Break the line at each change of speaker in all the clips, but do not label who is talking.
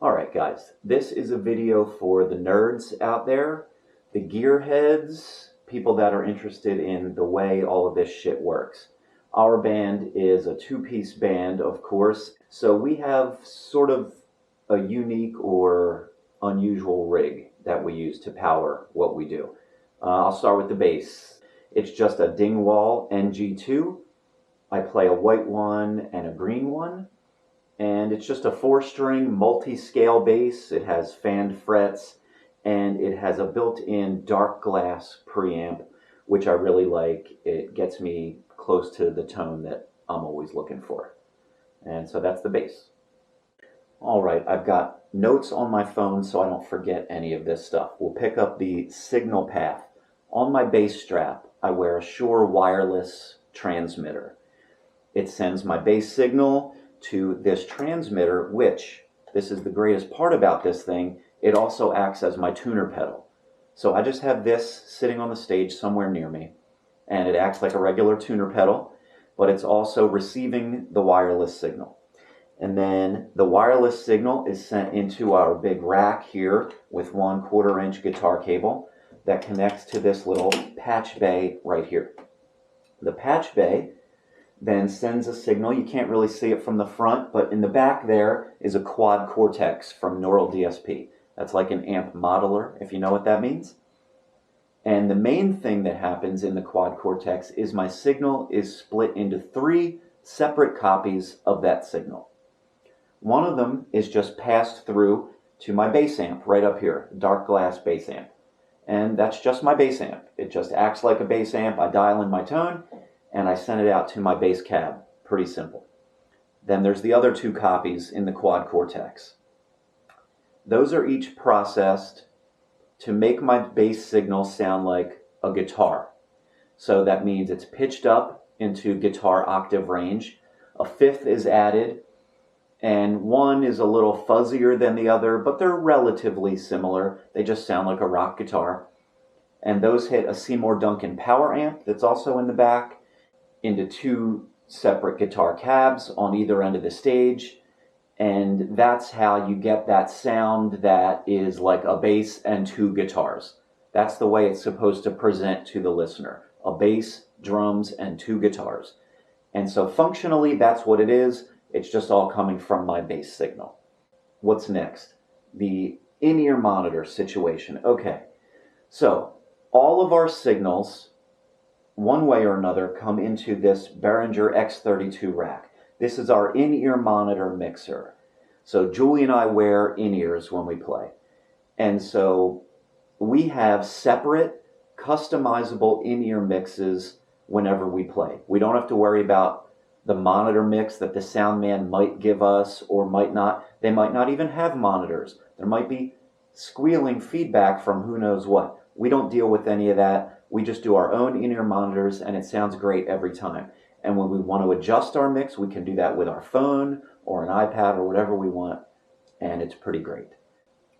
Alright guys, this is a video for the nerds out there, the gearheads, people that are interested in the way all of this shit works. Our band is a two-piece band, of course, so we have sort of a unique or unusual rig that we use to power what we do. I'll start with the bass. It's just a Dingwall NG2. I play a white one and a green one. And it's just a 4-string multi-scale bass. It has fanned frets, and it has a built-in dark glass preamp, which I really like. It gets me close to the tone that I'm always looking for. And so that's the bass. All right, I've got notes on my phone so I don't forget any of this stuff. We'll pick up the signal path. On my bass strap, I wear a Shure wireless transmitter. It sends my bass signal to this transmitter, which, this is the greatest part about this thing, it also acts as my tuner pedal. So I just have this sitting on the stage somewhere near me, and it acts like a regular tuner pedal, but it's also receiving the wireless signal. And then the wireless signal is sent into our big rack here with 1/4 inch guitar cable that connects to this little patch bay right here. The patch bay then sends a signal. You can't really see it from the front, but in the back there is a quad cortex from Neural DSP. That's like an amp modeler, if you know what that means. And the main thing that happens in the quad cortex is my signal is split into 3 separate copies of that signal. One of them is just passed through to my bass amp right up here, dark glass bass amp. And that's just my bass amp. It just acts like a bass amp. I dial in my tone, and I send it out to my bass cab. Pretty simple. Then there's the other 2 copies in the quad cortex. Those are each processed to make my bass signal sound like a guitar. So that means it's pitched up into guitar octave range. A 5th is added, and one is a little fuzzier than the other, but they're relatively similar. They just sound like a rock guitar. And those hit a Seymour Duncan power amp that's also in the back, into 2 separate guitar cabs on either end of the stage, and that's how you get that sound that is like a bass and 2 guitars. That's the way it's supposed to present to the listener. A bass, drums, and 2 guitars. And so functionally, that's what it is. It's just all coming from my bass signal. What's next? The in-ear monitor situation. Okay, so all of our signals, one way or another, come into this Behringer X32 rack. This is our in-ear monitor mixer. So Julie and I wear in-ears when we play. And so we have separate, customizable in-ear mixes whenever we play. We don't have to worry about the monitor mix that the sound man might give us or might not. They might not even have monitors. There might be squealing feedback from who knows what. We don't deal with any of that. We just do our own in-ear monitors, and it sounds great every time. And when we want to adjust our mix, we can do that with our phone or an iPad or whatever we want, and it's pretty great.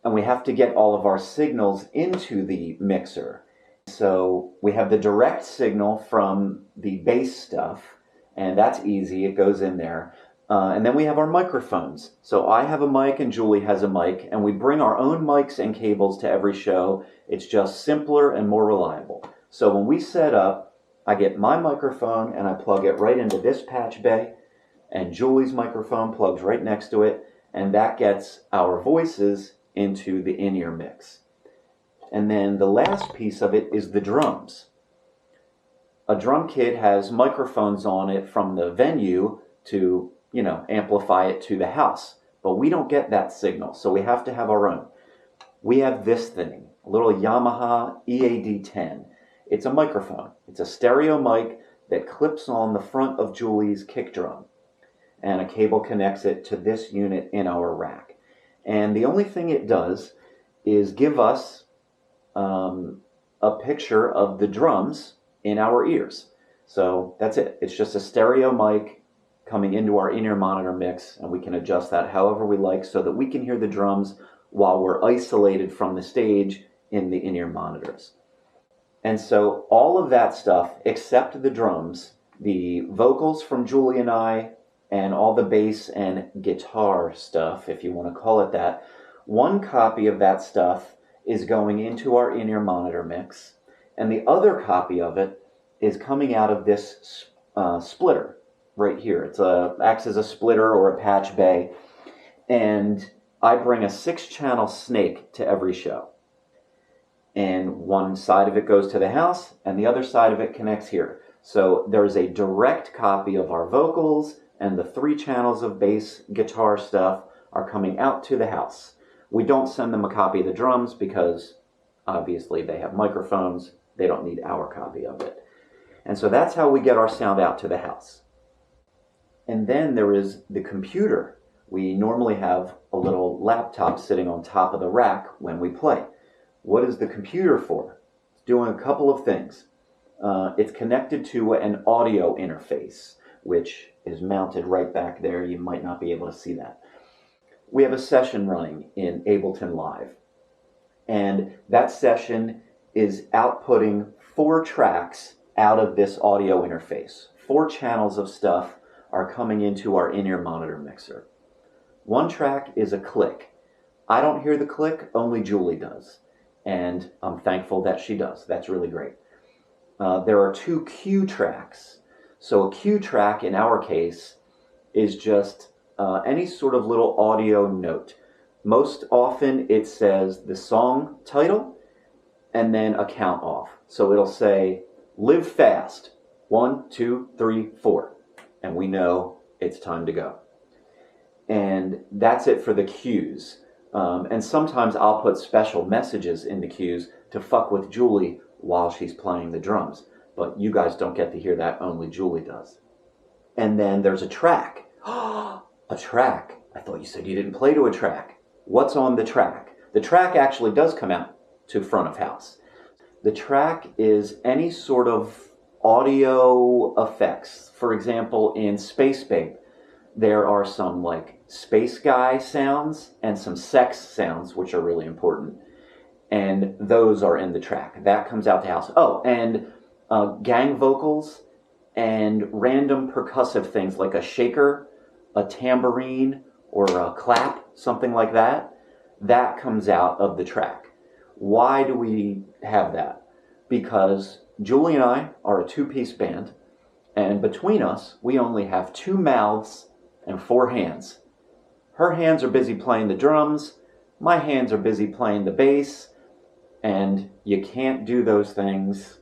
And we have to get all of our signals into the mixer. So we have the direct signal from the bass stuff, and that's easy. It goes in there. And then we have our microphones. So I have a mic and Julie has a mic, and we bring our own mics and cables to every show. It's just simpler and more reliable. So when we set up, I get my microphone and I plug it right into this patch bay, and Julie's microphone plugs right next to it, and that gets our voices into the in-ear mix. And then the last piece of it is the drums. A drum kit has microphones on it from the venue to, amplify it to the house. But we don't get that signal, so we have to have our own. We have this thing, a little Yamaha EAD-10. It's a microphone. It's a stereo mic that clips on the front of Julie's kick drum. And a cable connects it to this unit in our rack. And the only thing it does is give us a picture of the drums in our ears. So that's it. It's just a stereo mic coming into our in-ear monitor mix, and we can adjust that however we like so that we can hear the drums while we're isolated from the stage in the in-ear monitors. And so all of that stuff, except the drums, the vocals from Julie and I, and all the bass and guitar stuff, if you want to call it that. One copy of that stuff is going into our in-ear monitor mix, and the other copy of it is coming out of this splitter right here. It acts as a splitter or a patch bay, and I bring a 6-channel snake to every show. And one side of it goes to the house, and the other side of it connects here. So there's a direct copy of our vocals, and the 3 channels of bass guitar stuff are coming out to the house. We don't send them a copy of the drums because obviously they have microphones. They don't need our copy of it. And so that's how we get our sound out to the house. And then there is the computer. We normally have a little laptop sitting on top of the rack when we play. What is the computer for? It's doing a couple of things. It's connected to an audio interface, which is mounted right back there. You might not be able to see that. We have a session running in Ableton Live, and that session is outputting 4 tracks out of this audio interface. 4 channels of stuff are coming into our in-ear monitor mixer. One track is a click. I don't hear the click, only Julie does, and I'm thankful that she does. That's really great. There are 2 cue tracks. So a cue track in our case is just any sort of little audio note. Most often it says the song title and then a count off. So it'll say, "Live fast, 1, 2, 3, 4." And we know it's time to go. And that's it for the cues. And sometimes I'll put special messages in the cues to fuck with Julie while she's playing the drums. But you guys don't get to hear that, only Julie does. And then there's a track. A track. I thought you said you didn't play to a track. What's on the track? The track actually does come out to front of house. The track is any sort of audio effects. For example, in Space Babe, there are some like space guy sounds and some sex sounds, which are really important. And those are in the track. That comes out to house. Oh, and gang vocals and random percussive things like a shaker, a tambourine, or a clap, something like that. That comes out of the track. Why do we have that? Because Julie and I are a 2-piece band, and between us, we only have 2 mouths and 4 hands. Her hands are busy playing the drums, my hands are busy playing the bass, and you can't do those things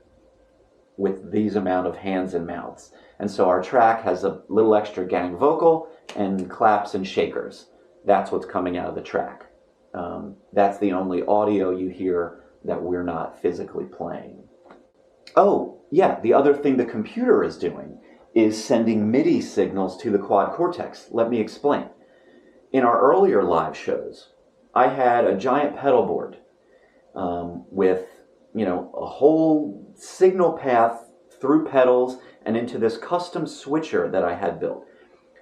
with these amount of hands and mouths. And so our track has a little extra gang vocal and claps and shakers. That's what's coming out of the track. That's the only audio you hear that we're not physically playing. Oh, yeah, the other thing the computer is doing is sending MIDI signals to the quad cortex. Let me explain. In our earlier live shows, I had a giant pedal board with, a whole signal path through pedals and into this custom switcher that I had built.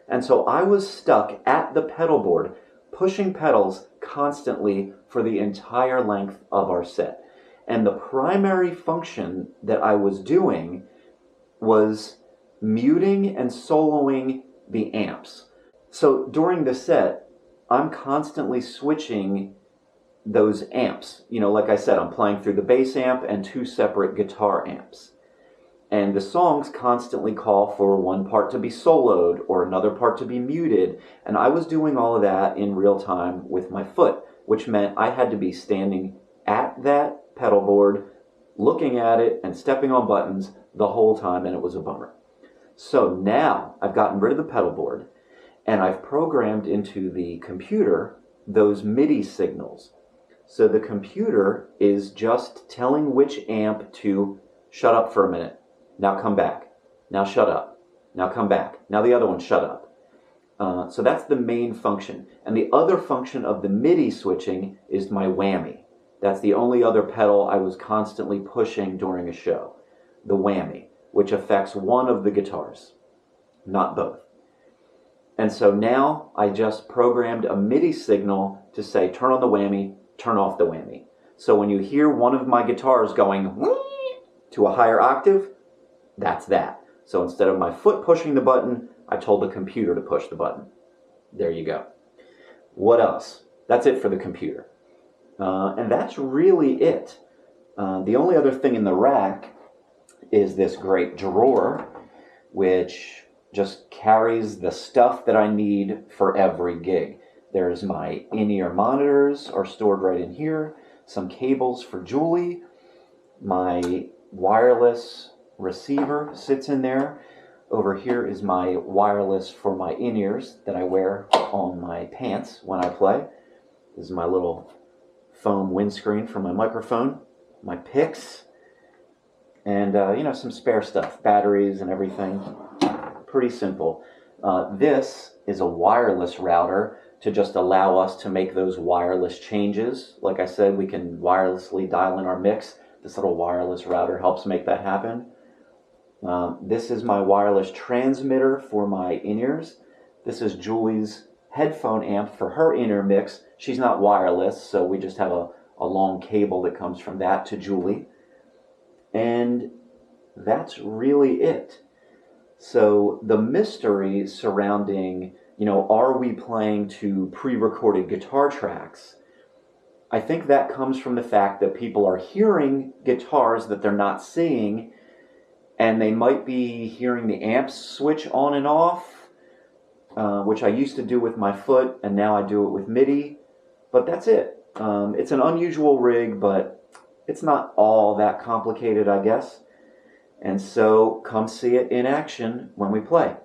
And so I was stuck at the pedal board, pushing pedals constantly for the entire length of our set. And the primary function that I was doing was muting and soloing the amps. So during the set, I'm constantly switching those amps. Like I said, I'm playing through the bass amp and 2 separate guitar amps. And the songs constantly call for one part to be soloed or another part to be muted. And I was doing all of that in real time with my foot, which meant I had to be standing at that pedal board, looking at it and stepping on buttons the whole time, and it was a bummer. So now I've gotten rid of the pedal board and I've programmed into the computer those MIDI signals. So the computer is just telling which amp to shut up for a minute. Now come back. Now shut up. Now come back. Now the other one shut up. So that's the main function. And the other function of the MIDI switching is my whammy. That's the only other pedal I was constantly pushing during a show. The whammy, which affects one of the guitars, not both. And so now I just programmed a MIDI signal to say turn on the whammy, turn off the whammy. So when you hear one of my guitars going to a higher octave, that's that. So instead of my foot pushing the button, I told the computer to push the button. There you go. What else? That's it for the computer. And that's really it. The only other thing in the rack is this great drawer, which just carries the stuff that I need for every gig. There's my in-ear monitors are stored right in here, some cables for Julie, my wireless receiver sits in there. Over here is my wireless for my in-ears that I wear on my pants when I play. This is my little foam windscreen for my microphone, my picks, and some spare stuff, batteries and everything. Pretty simple. This is a wireless router to just allow us to make those wireless changes. Like I said, we can wirelessly dial in our mix. This little wireless router helps make that happen. This is my wireless transmitter for my in-ears. This is Julie's headphone amp for her in-ear mix. She's not wireless, so we just have a long cable that comes from that to Julie. And that's really it. So the mystery surrounding, are we playing to pre-recorded guitar tracks? I think that comes from the fact that people are hearing guitars that they're not seeing, and they might be hearing the amps switch on and off, which I used to do with my foot, and now I do it with MIDI. But that's it. It's an unusual rig, but it's not all that complicated, I guess. And so come see it in action when we play.